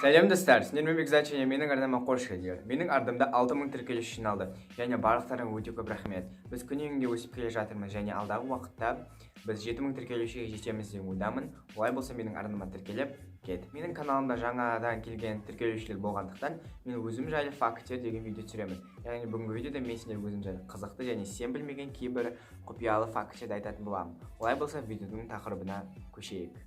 Сәлем достар, сіздермен Bekzat және менің арнама қош келдіңдер. Менің ардымда 6000 тіркеліс жиналды. Және барлықтарыңа өте көп рахмет. Біз күнде өсіп келе жатырмыз және алдағы уақытта біз 7000 тіркелушіге жетеміз деп ойдамын. Олай болса менің арнама тіркеліп кет. Менің каналымда жаңадан келген тіркелушілер болғандықтан мен өзім жайлы факттер деген видео түсіремін. Яғни бүгінгі видеода мен сендерге өзім жайлы қызықты және сен білмеген кейбір құпиялы факттерді айтатын боламын. Олай болса видеоның тақырыбына көшейік.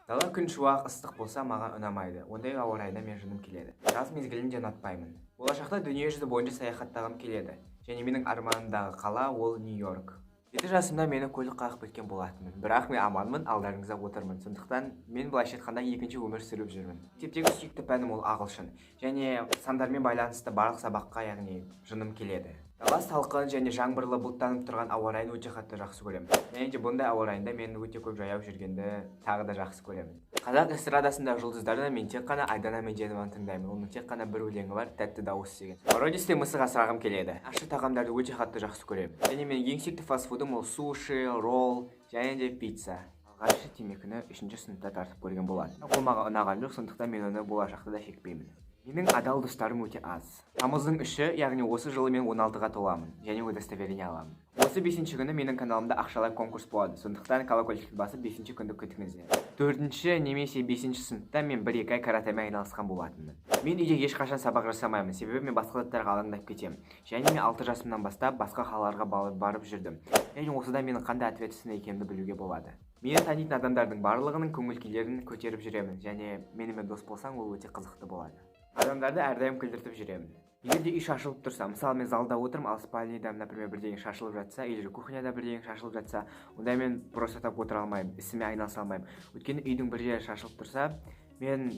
Дала күн шуақ ыстық болса маған ұнамайды. Ондай ауа райында мен жыным келеді. Жаз мезгілін де ұнатпаймын. Болашақта дүние жүзі бойынша саяхаттағым келеді. Және менің арманымдағы қала ол Нью-Йорк. 7 жасымда мені көлік қағып кеткен болатынмын. Бірақ мен аманмын, алдарыңызда отырмын. Сондықтан мен былайша айтқанда екінші өмір сүріп жүрмін. Мектептегі сүйікті пәнім ол ағылшын. Және сандармен байланысты барлық сабаққа, яғни жыным келеді. Дала салқын және жаңбырлы бұлттанып тұрған ауа райын өте қатты жақсы көремін. Және де бұндай ауа райында мен өте көп жаяу жүргенді тағы да жақсы көремін. Қазақ эстрадасындағы жұлдыздардан мен тек қана Айдана Меденованы тыңдаймын. Оның тек қана бір өлеңі бар, тәтті дауыс деген. Пародисте мысық асырағым келеді. Ащы тағамдарды өте қатты жақсы көремін. Және мен ең сүйікті фастфудым ол суши, ролл және де пицца. Алғашқы темекіні 3-ші сыныпта тартып көрген болатын. Ол маған ұнаған жоқ, сондықтан мен оны болашақта да шекпеймін. Менің адал достарым өте аз. Тамыздың 3-і, яғни осы жылы мен 16-ға толамын, және удостоверение аламын. Осы 5-ші күні менің каналымда ақшалай конкурс болады, сондықтан колокольчикті басып 5-ші күнді күтіңіздер. 4-ші немесе 5-ші сыныпта мен 1-2 ай каратэмен айналысқан болатынмын. Мен үйде ешқашан сабақ жасамаймын, себебі мен басқа заттарға алаңдап кетемін. Және мен 6 жасымнан бастап басқа қалаларға барып жүрдім. Және осыдан менің қандай ответственный екенімді білуге болады. Мені танитын адамдардың барлығының көңіл-күйлерін көтеріп жүремін, және менімен дос болсаң ол өте қызықты болады. Адамдарды әрдайым күлдіртіп жүремін. Егер де үй шашылып тұрса, мысалы мен залда отырмын, ал спальныйда, например, бірдеңе шашылып жатса, или кухняда бірдеңе шашылып жатса, онда мен просто так отыра алмаймын, ісіме айналыса алмаймын. Өйткені үйдің бір жері шашылып тұрса, мен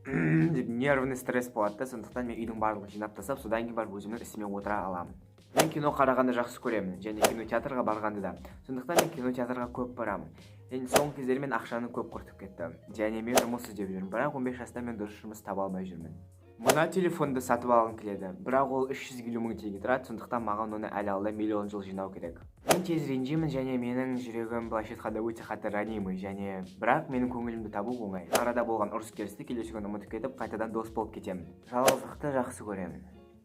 нервный стресс болады, сондықтан мен үйдің барлығын жинап тастап, содан кейін барып өзімнің ісіме отыра аламын. Мен кино қарағанды жақсы көремін, және кинотеатрға барғанды да. Сондықтан мен кинотеатрға көп барамын. Және соңғы кездері мен ақшаны көп құртып кеттім. Және мен жұмыс іздеп жүрмін, бірақ 15 жаста мен дұрыс жұмыс таба алмай жүрмін. Мына телефонды сатып алғым келеді, бірақ ол 350 мың теңге тұрады, сондықтан маған оны әлі алда миллион жыл жинау керек. Мен тез ренжимін және менің жүрегім былайша айтқанда өте қатты ранимый, және бірақ менің көңілімді табу оңай. Арада болған ұрыс-керісті келесі күні ұмытып кетіп, қайтадан дос болып кетемін. Жалғыздықты жақсы көремін.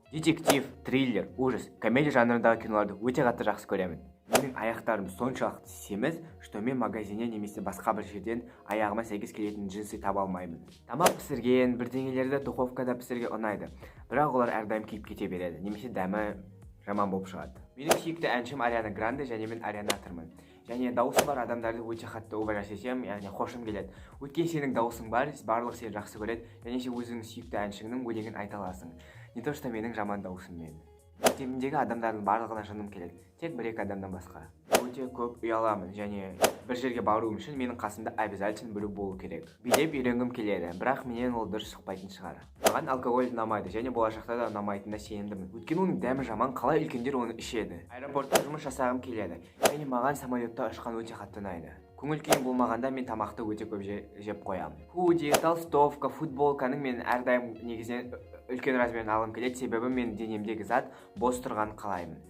Детектив, триллер, ужас, комедия жанрындағы киноларды өте қатты жақсы көремін. Менің аяқтарым соншалықты семіз, что мен магазиннен немесе басқа бір жерден аяғыма сәйкес келетін джинсы таба алмаймын. Тамақ пісірген, бірдеңелерді духовкада пісіруге ұнайды, бірақ олар әрдайым күйіп кете береді, немесе дәмі жаман болып шығады. Менің сүйікті әншім Ариана Гранде және мен арианатормын. Және дауысы бар адамдарды өте қатты уважать етемін, яғни қошым келеді. Өйткені сенің дауысың бар, барлығы сені жақсы көреді, және сен өзіңнің сүйікті әншіңнің өлеңін айта аласың. Не то что менің жаман даусыммен. Мектебімдегі адамдардың барлығына жыным келеді, тек 1-2 адамнан басқа. Өте көп ұяламын, және бір жерге баруым үшін менің қасымда обязательно біреу болу керек. Билеп үйренгім келеді, бірақ менен ол дұрыс шықпайтын шығар. Маған алкоголь ұнамайды, және болашақта да ұнамайтынына сенімдімін. Өйткені оның дәмі жаман, қалай үлкендер оны ішеді. Аэропортта жұмыс жасағым келеді, және маған самолетта ұшқан өте қатты ұнайды. Көңіл күйім болмағанда мен тамақты өте көп жеп қоямын. Худи, толстовка, футболканың мен әрдайым негізінен үлкен размерін алғым келеді, себебі мен денемдегі зат бос тұрғанын қалаймын.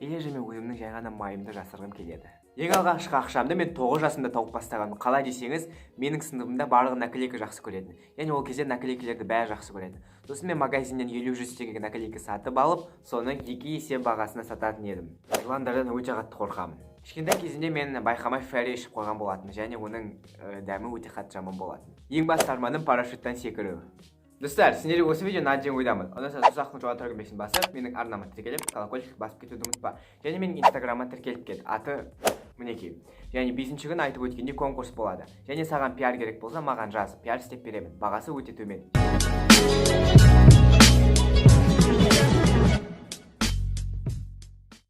Или же мен өзімнің жай ғана майымды жасырғым келеді. Ең алғашқы ақшамды мен 9 жасымда тауып бастағанмын. Қалай десеңіз, менің сыныбымда барлығы наклейка жақсы көретін. Яғни ол кезде наклейкаларды бәрі жақсы көреді. Сосын мен магазиннен 50-100 теңгеге наклейка сатып алып, соны 2 есе бағасына сататын едім. Жыландардан өте қатты қорқамын. Кішкентай кезінде мен байқамай ферри ішіп қойған болатын, және оның дәмі өте қатты жаман болатын. Ең басты арманым парашюттан секіру. Достар, сендер осы видеоны әдемі ойдамын. Онда сіз ұзақтың жоға тіркелмесін басып, менің арнама тіркеліп, колокольчик басып кетуді ұмытпа. және менің инстаграмға тіркеліп кет. Аты Мінеки. Және 5-ші күні айтып өткенде конкурс болады. Және саған пиар керек болса, маған жаз, пиар істеп беремін. Бағасы өте төмен.